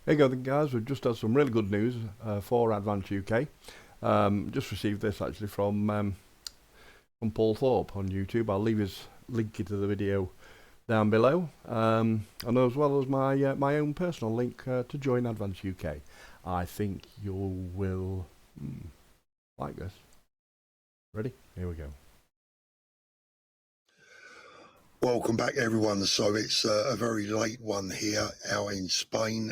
Hey go then guys, we've just had some really good news for AdvanceUk. Just received this actually from Paul Thorpe on YouTube. I'll leave his link to the video down below, and as well as my own personal link to join AdvanceUk. I think you will like this. Ready? Here we go. Welcome back, everyone. So it's a very late one here out in Spain.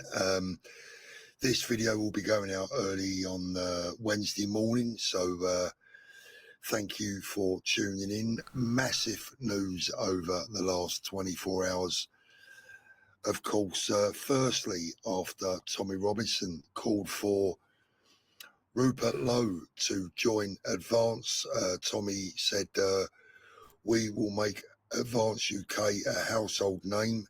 This video will be going out early on Wednesday morning, so thank you for tuning in. Massive news over the last 24 hours. Of course, firstly, after Tommy Robinson called for Rupert Lowe to join Advance, Tommy said, we will make AdvanceUk a household name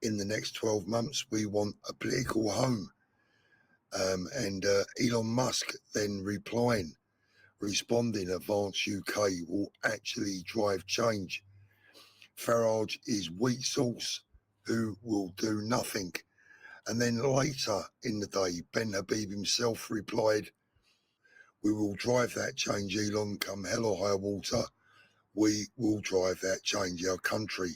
in the next 12 months. We want a political home. And Elon Musk then responding, AdvanceUk will actually drive change. Farage is wheat sauce who will do nothing. And then later in the day, Ben Habib himself replied, we will drive that change, Elon, come hell or high water. We will drive that change, our country.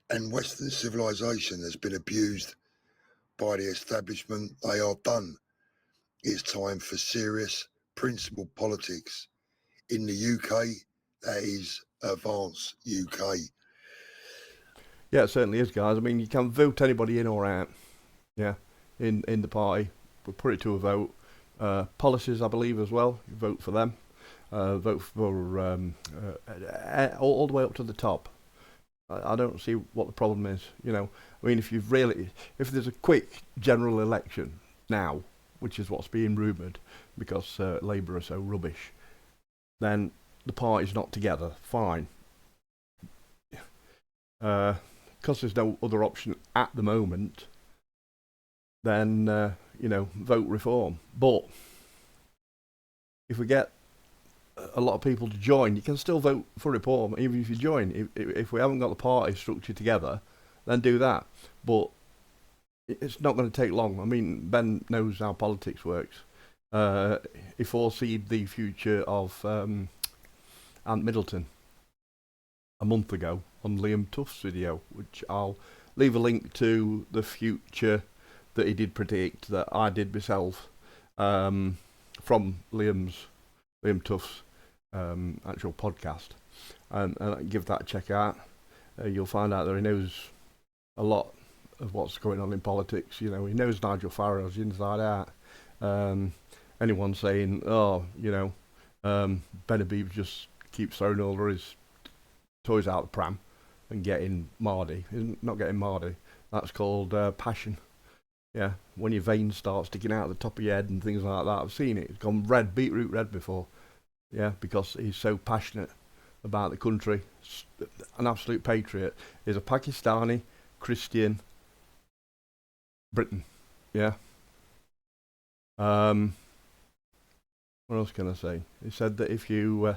And Western civilization has been abused by the establishment. They are done. It's time for serious, principled politics. In the UK, that is AdvanceUk. Yeah, it certainly is, guys. I mean, you can vote anybody in or out. Yeah, in the party, but put it to a vote. Policies, I believe, as well. You vote for them. Vote for all the way up to the top. I don't see what the problem is. I mean, if there's a quick general election now, which is what's being rumoured, because Labour are so rubbish, then the party's not together. Fine. Because there's no other option at the moment, then vote reform. But if we get a lot of people to join, you can still vote for reform even if you join. If we haven't got the party structure together, then do that. But it's not going to take long. I mean, Ben knows how politics works. He foresaw the future of Ant Middleton a month ago on Liam Tuff's video, which I'll leave a link to the future that he did predict that I did myself from Liam Tuff's actual podcast, and give that a check out. You'll find out that he knows a lot of what's going on in politics. He knows Nigel Farage inside out. Anyone saying, BenHabib just keeps throwing all his toys out the pram and getting Mardy. Not getting Mardy. That's called passion. Yeah, when your veins start sticking out the top of your head and things like that. I've seen it. It's gone red, beetroot red before. Yeah, because he's so passionate about the country. An absolute patriot. He's a Pakistani Christian Briton. Yeah. What else can I say? He said that if you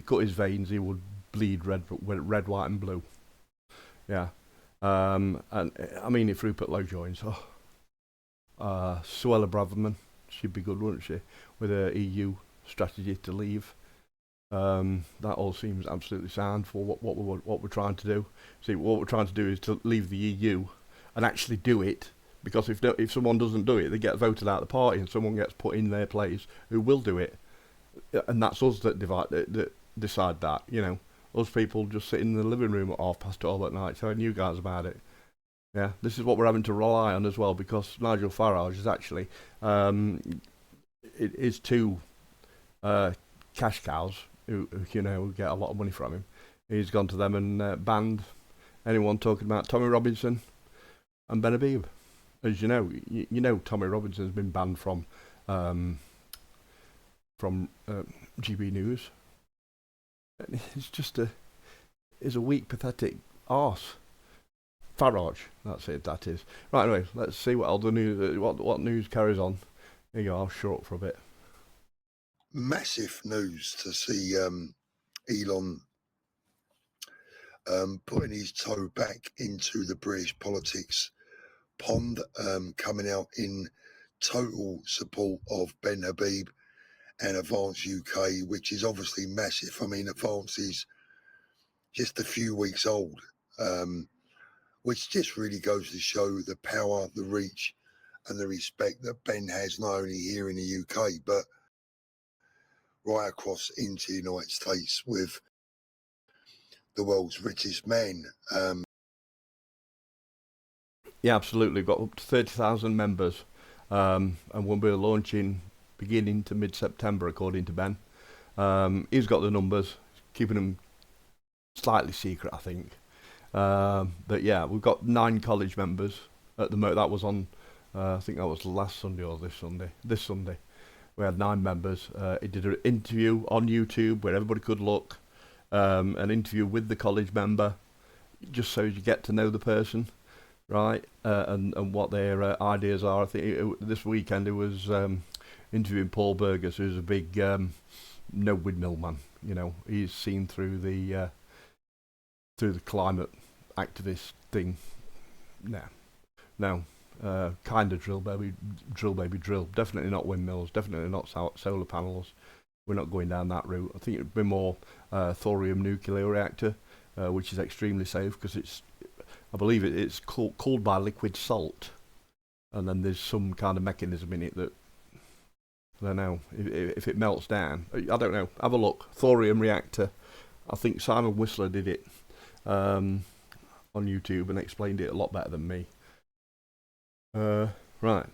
cut his veins, he would bleed red, white, and blue. Yeah. And I mean, if Rupert Lowe joins, Suella Braverman, she'd be good, wouldn't she? With her EU strategy to leave. That all seems absolutely sound for what we're trying to do. See, what we're trying to do is to leave the EU and actually do it. Because if someone doesn't do it, they get voted out of the party, and someone gets put in their place who will do it, and that's us that decide that. Us people just sit in the living room at 12:30 at night telling you guys about it. Yeah, this is what we're having to rely on as well, because Nigel Farage is actually it is two cash cows who get a lot of money from him. He's gone to them and banned anyone talking about Tommy Robinson and Ben Habib. As you know, Tommy Robinson's been banned from GB News. He's just he's a weak, pathetic arse. Farage, that's it. That is right. Anyway, let's see what other news. What news carries on. Here you go. I'll shut up for a bit. Massive news to see Elon putting his toe back into the British politics Pond coming out in total support of Ben Habib and AdvanceUk, which is obviously massive. I mean, Advance is just a few weeks old, which just really goes to show the power, the reach, and the respect that Ben has, not only here in the UK, but right across into the United States with the world's richest man. Yeah, absolutely. Got up to 30,000 members, and we'll be launching beginning to mid-September, according to Ben. He's got the numbers, keeping them slightly secret, I think. But yeah, we've got 9 college members at the moment. That was on, I think that was last Sunday or this Sunday. This Sunday, we had 9 members. He did an interview on YouTube where everybody could look, an interview with the college member, just so you get to know the person, right? And what their ideas are. I think this weekend it was interviewing Paul Burgess, who's a big no windmill man. You know, he's seen through the climate activist thing. No, kind of drill, baby, drill. Definitely not windmills. Definitely not solar panels. We're not going down that route. I think it'd be more thorium nuclear reactor, which is extremely safe because I believe it's cooled by liquid salt, and then there's some kind of mechanism in it that, I don't know, if it melts down. I don't know. Have a look. Thorium reactor. I think Simon Whistler did it on YouTube and explained it a lot better than me. Right.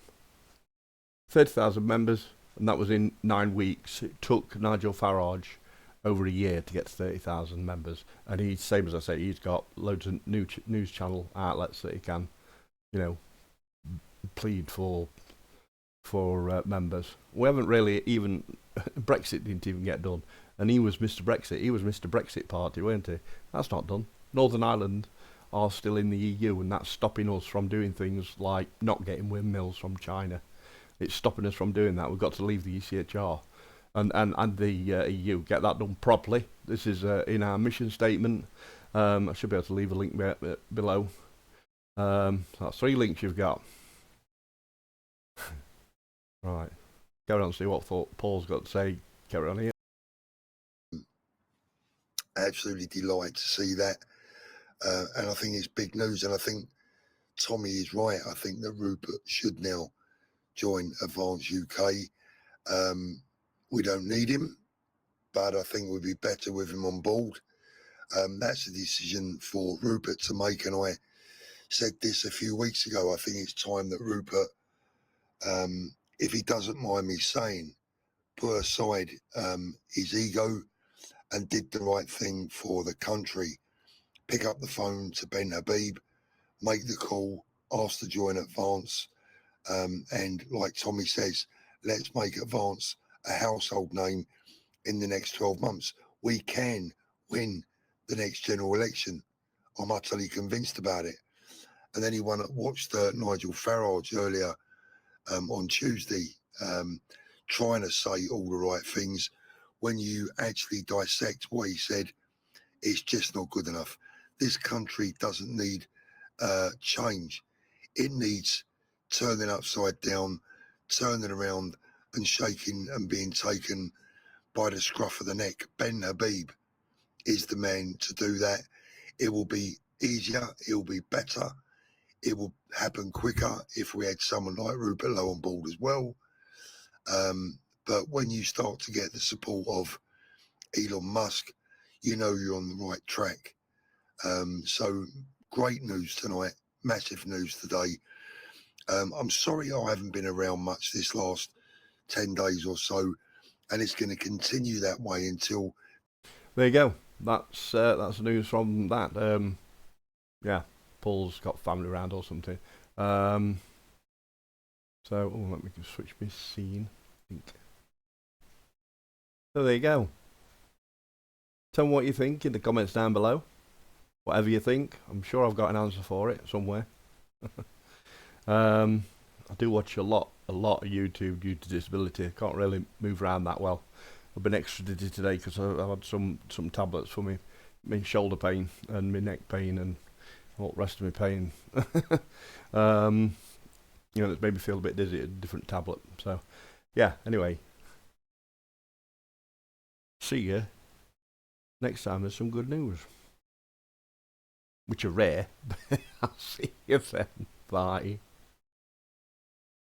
30,000 members, and that was in 9 weeks. It took Nigel Farage over a year to get to 30,000 members, and he's, same as I say, he's got loads of news channel outlets that he can, you know, plead for members. We haven't really even Brexit didn't even get done, and he was Mr. Brexit. He was Mr. Brexit Party, weren't he? That's not done. Northern Ireland are still in the EU, and that's stopping us from doing things like not getting windmills from China. It's stopping us from doing that. We've got to leave the ECHR and the EU. Get that done properly. This is in our mission statement. I should be able to leave a link below. That's 3 links you've got. Right. Go on and see what Paul's got to say. Carry on here. Absolutely delighted to see that. And I think it's big news. And I think Tommy is right. I think that Rupert should now join AdvanceUk. We don't need him, but I think we'd be better with him on board. That's a decision for Rupert to make. And I said this a few weeks ago. I think it's time that Rupert, if he doesn't mind me saying, put aside his ego and did the right thing for the country. Pick up the phone to Ben Habib, make the call, ask to join Advance, and like Tommy says, let's make Advance a household name in the next 12 months. We can win the next general election. I'm utterly convinced about it. And anyone that watched Nigel Farage earlier on Tuesday, trying to say all the right things, when you actually dissect what he said, it's just not good enough. This country doesn't need change. It needs turning upside down, turning around and shaking and being taken by the scruff of the neck. Ben Habib is the man to do that. It will be easier. It will be better. It will happen quicker if we had someone like Rupert Lowe on board as well. But when you start to get the support of Elon Musk, you know you're on the right track. So great news tonight, massive news today. I'm sorry I haven't been around much this last 10 days or so, and it's going to continue that way until... There you go. That's news from that. Yeah, Paul's got family around or something. So, let me just switch my scene. I think. So there you go. Tell me what you think in the comments down below. Whatever you think, I'm sure I've got an answer for it somewhere. I do watch a lot of YouTube due to disability. I can't really move around that well. I've been extradited today because I've had some tablets for me shoulder pain and my neck pain, and all the rest of me pain. It's made me feel a bit dizzy at a different tablet. So, yeah, anyway. See you next time there's some good news. Which are rare. I'll see you then. Bye.